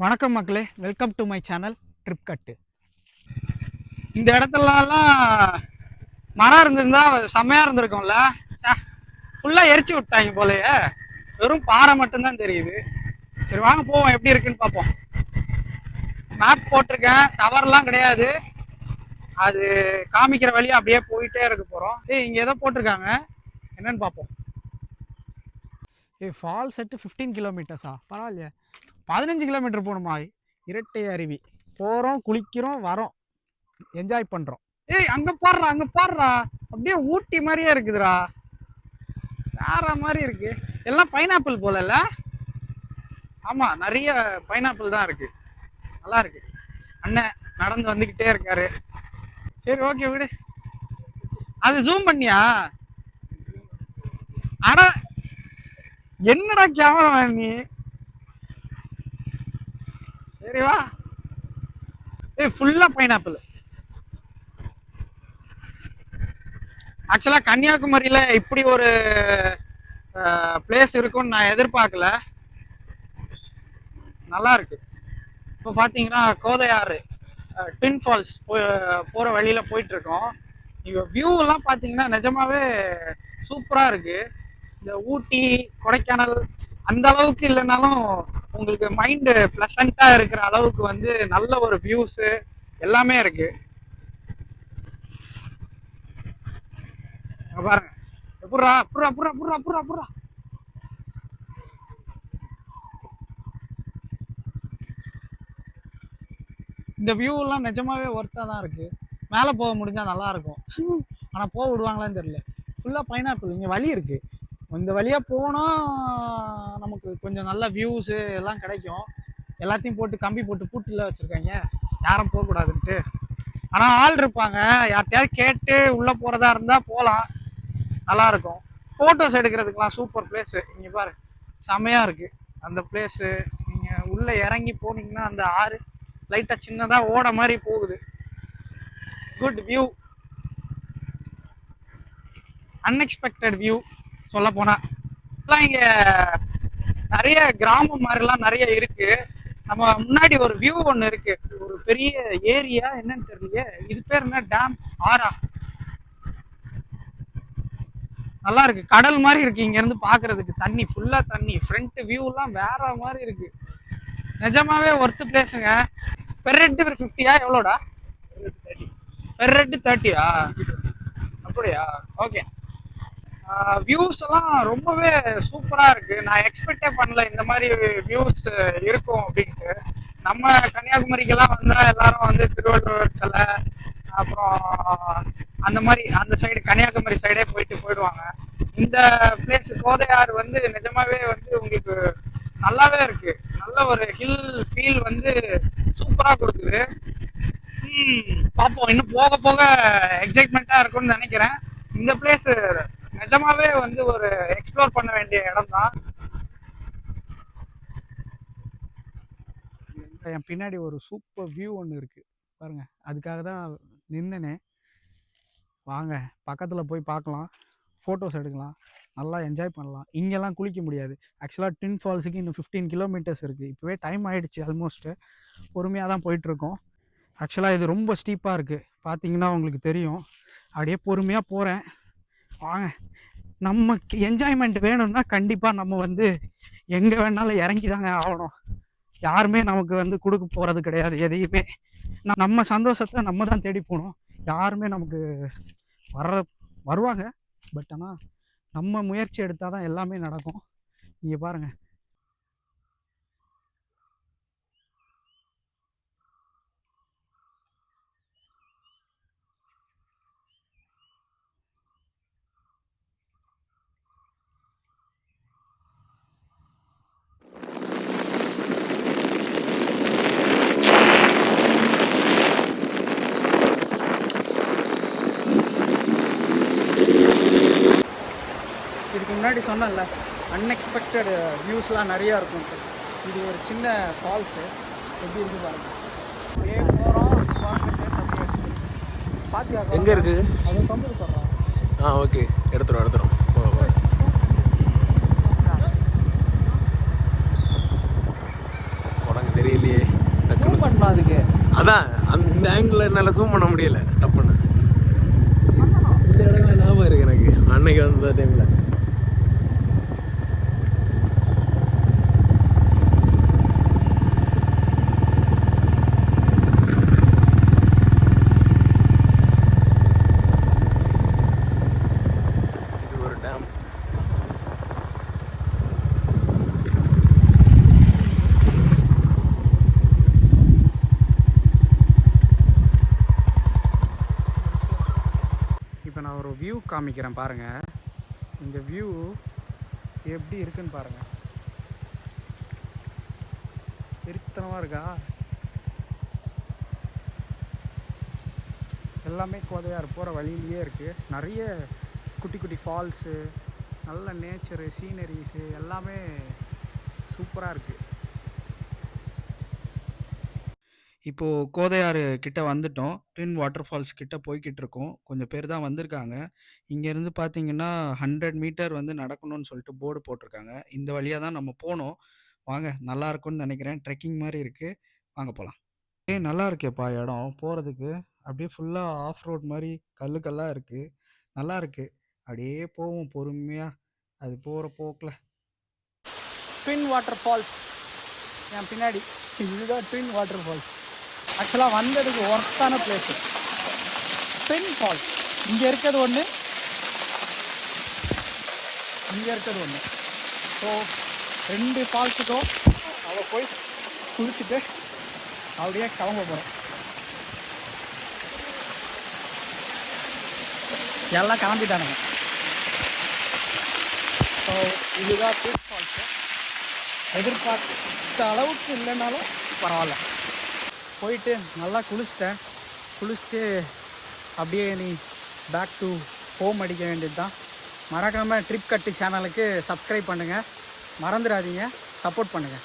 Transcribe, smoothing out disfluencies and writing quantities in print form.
வணக்கம் மக்களே, welcome to my channel trip கட்டு. இந்த இடத்துலலாம் மரம் இருந்திருந்தா செம்மையாக இருந்திருக்கும்ல. ஃபுல்லாக எரிச்சு விட்டாங்க போலயே, வெறும் பாறை மட்டும்தான் தெரியுது. சரி வாங்க போவோம், எப்படி இருக்குன்னு பார்ப்போம். மேப் போட்டிருக்கேன், டவர்லாம் கிடையாது. அது காமிக்கிற வழியாக அப்படியே போயிட்டே இருக்க போகிறோம். இங்கே ஏதோ போட்டிருக்காங்க, என்னன்னு பார்ப்போம். Fall set 15 கிலோமீட்டர்ஸா? பரவாயில்லையே. 15 கிலோமீட்டர் போகணுமா? இரட்டை அருவி போகிறோம், குளிக்கிறோம், வரோம், என்ஜாய் பண்ணுறோம். அங்கே பாடுறா, அங்கே பாடுறா, அப்படியே ஊட்டி மாதிரியே இருக்குதுடா. வேற மாதிரி இருக்கு. எல்லாம் பைனாப்பிள் போலல்ல? ஆமாம், நிறைய பைனாப்பிள் தான் இருக்கு. நல்லா இருக்கு. அண்ணன் நடந்து வந்துக்கிட்டே இருக்காரு. சரி ஓகே விடு. அது ஜூம் பண்ணியா? அட என்னடா கேமரா நீ. சரி வா. ஃபுல்லா பைனாப்பிள். ஆக்சுவலா கன்னியாகுமரியில இப்படி ஒரு பிளேஸ் இருக்கும்னு நான் எதிர்பார்க்கல. நல்லா இருக்கு. இப்போ பார்த்தீங்கன்னா கோதையாறு ட்வின் ஃபால்ஸ் போகிற வழியில் போயிட்டுருக்கோம். இங்கே வியூவெல்லாம் பார்த்தீங்கன்னா நிஜமாவே சூப்பராக இருக்குது. இந்த ஊட்டி கொடைக்கானல் அந்த அளவுக்கு இல்லைனாலும் உங்களுக்கு மைண்டு ப்ளசண்ட்டாக இருக்கிற அளவுக்கு வந்து நல்ல ஒரு வியூஸு எல்லாமே இருக்குது. பாருங்க புறா புறா புறா புறா புறா புறா. இந்த வியூவெல்லாம் நிஜமாவே ஒர்த்தாக தான் இருக்குது. மேலே போக முடிஞ்சால் நல்லாயிருக்கும், ஆனால் போக விடுவாங்களான்னு தெரியல. ஃபுல்லாக பைனாப்பிள். இங்கே வழி இருக்குது, இந்த வழியாக போனால் நமக்கு கொஞ்சம் நல்ல வியூஸு எல்லாம் கிடைக்கும். எல்லாத்தையும் போட்டு கம்பி போட்டு பூட்டில் வச்சுருக்காங்க, யாரும் போகக்கூடாதுன்ட்டு. ஆனால் ஆள் இருப்பாங்க, யார்கிட்டயாவது கேட்டு உள்ளே போகிறதா இருந்தால் போகலாம், நல்லாயிருக்கும். ஃபோட்டோஸ் எடுக்கிறதுக்கெலாம் சூப்பர் பிளேஸு. இங்கே பாரு, செம்மையாக இருக்குது அந்த பிளேஸு. நீங்கள் உள்ளே இறங்கி போனீங்கன்னா அந்த ஆறு லைட்டாக சின்னதாக ஓட மாதிரி போகுது. குட் வியூ, அன்எக்ஸ்பெக்டட் வியூ சொல்ல போனால். இங்கே நிறைய கிராமம் மாதிரிலாம் நிறைய இருக்கு. நம்ம முன்னாடி ஒரு வியூ ஒன்று இருக்கு, ஒரு பெரிய ஏரியா, என்னன்னு தெரியல. இது பேர் என்ன, டேம், ஆறா? நல்லா இருக்கு, கடல் மாதிரி இருக்கு இங்க இருந்து பாக்குறதுக்கு. தண்ணி ஃபுல்லா தண்ணி, ஃப்ரண்ட் வியூலாம் வேற மாதிரி இருக்கு. நிஜமாவே ஒர்த் பிளேஸுங்க. பெர் ஹெட் 50யா? எவ்வளோடா? பெர் ஹெட் 30யா? அப்படியா? ஓகே. வியூஸ் எல்லாம் ரொம்பவே சூப்பரா இருக்கு. நான் எக்ஸ்பெக்டே பண்ணல இந்த மாதிரி வியூஸ் இருக்கும் அப்படின்ட்டு. நம்ம கன்னியாகுமரிக்கெல்லாம் வந்தா எல்லாரும் வந்து திருவள்ளுவர் சிலை, அப்புறம் அந்த மாதிரி அந்த சைடு கன்னியாகுமரி சைடே போயிடுவாங்க. இந்த பிளேஸ் கோதையாறு வந்து நிஜமாவே வந்து உங்களுக்கு நல்லாவே இருக்கு. நல்ல ஒரு ஹில் ஃபீல் வந்து சூப்பரா கொடுக்குது. பார்ப்போம், இன்னும் போக போக எக்ஸைட்மெண்ட்டா இருக்கும்னு நினைக்கிறேன். இந்த பிளேஸ் நிஜமாவே வந்து ஒரு எக்ஸ்ப்ளோர் பண்ண வேண்டிய இடம் தான். என் பின்னாடி ஒரு சூப்பர் வியூ ஒன்று இருக்கு பாருங்க, அதுக்காக தான் நின்னனே. வாங்க பக்கத்தில் போய் பார்க்கலாம், ஃபோட்டோஸ் எடுக்கலாம், நல்லா என்ஜாய் பண்ணலாம். இங்கெல்லாம் குளிக்க முடியாது. ஆக்சுவலாக ட்வின் ஃபால்ஸுக்கு இன்னும் 15 கிலோமீட்டர்ஸ் இருக்குது. இப்போவே டைம் ஆகிடுச்சு ஆல்மோஸ்ட்டு. பொறுமையாக தான் போயிட்டுருக்கோம். ஆக்சுவலாக இது ரொம்ப ஸ்டீப்பாக இருக்குது, பார்த்தீங்கன்னா உங்களுக்கு தெரியும். அப்படியே பொறுமையாக போகிறேன். வாங்க, நமக்கு என்ஜாய்மெண்ட் வேணும்னா கண்டிப்பாக நம்ம வந்து எங்கே வேணாலும் இறங்கி தாங்க ஆகணும். யாருமே நமக்கு வந்து கொடுக்க போகிறது கிடையாது எதையுமே. நம்ம சந்தோஷத்தை நம்ம தான் தேடி போகணும். யாருமே நமக்கு வருவாங்க, பட் ஆனால் நம்ம முயற்சி எடுத்தால் தான் எல்லாமே நடக்கும். இங்கே பாருங்கள், இதுக்கு முன்னாடி சொன்னேன்ல அன்எக்ஸ்பெக்டட் வியூஸ்லாம் நிறையா இருக்கும். இது ஒரு சின்ன ஃபால்ஸு, எப்படி இருக்கு பாருங்க. அப்படியே போகிறோம், பாத்தியா எங்கே இருக்குது? அது கம்பெனி போடுறோம். ஓகே, எடுத்துரும். உனக்கு தெரியலையே. பண்ணணும் அதுக்கு. அதான் அந்த ஆங்கிள் என்னால் ஜூம் பண்ண முடியல டப்புன்னு. இந்த இடங்கள் ஞாபகம் இருக்கு எனக்கு அன்னைக்கு வந்த டைமில். இது ஒரு டேம். இப்போ நான் ஒரு வியூ காமிக்கிறேன் பாருங்கள். இந்த வியூ எப்படி இருக்குன்னு பாருங்கள். எரித்தனமாக இருக்கா? எல்லாமே கோதையார் போகிற வழியிலேயே இருக்குது. நிறைய குட்டி குட்டி ஃபால்ஸு, நல்ல நேச்சரு, சீனரிஸு எல்லாமே சூப்பராக இருக்குது. இப்போது கோதையாறு கிட்ட வந்துட்டோம். ட்வின் வாட்டர் ஃபால்ஸ் கிட்ட போய்கிட்டு இருக்கோம். கொஞ்சம் பேர் தான் வந்திருக்காங்க. இங்கேருந்து பார்த்தீங்கன்னா 100 மீட்டர் வந்து நடக்கணும்னு சொல்லிட்டு போர்டு போட்டிருக்காங்க. இந்த வழியாக தான் நம்ம போனோம். வாங்க, நல்லா இருக்கும்னு நினைக்கிறேன். ட்ரெக்கிங் மாதிரி இருக்குது. வாங்க போகலாம். நல்லா இருக்கேப்பா இடம் போகிறதுக்கு. அப்படியே ஃபுல்லாக ஆஃப் ரோட் மாதிரி கல்லு கல்லாக இருக்குது. நல்லா இருக்குது. அப்படியே போவோம் பொறுமையாக. அது போகிற போக்கில் ட்வின் வாட்டர் ஃபால்ஸ் என் பின்னாடி. இதுதான் ட்வின் வாட்டர் ஃபால்ஸ். ஆக்சுவலாக வந்ததுக்கு ஒர்த்தான பிளேஸு ட்வின் ஃபால்ஸ். இங்கே இருக்கிறது ஒன்று, இங்கே இருக்கிறது ஒன்று. ஸோ 2 ஃபால்ஸுக்கும் அவள் போய் குளிச்சுட்டு அப்படியே கிளம்ப போகிறோம். எல்லாம் கிளம்பிட்டானுங்க. ஸோ இதுதான் ட்வின் ஃபால்ஸு. எதிர்பார்த்த அளவுக்கு இல்லைனாலும் பரவாயில்ல. போயிட்டு நல்லா குளிச்சுட்டு அப்படியே நீ பேக் டு ஹோம் அடிக்க வேண்டியது தான். மறக்காமல் ட்ரிப் கட்டு சேனலுக்கு சப்ஸ்கிரைப் பண்ணுங்கள். மறந்துடாதீங்க, சப்போர்ட் பண்ணுங்கள்.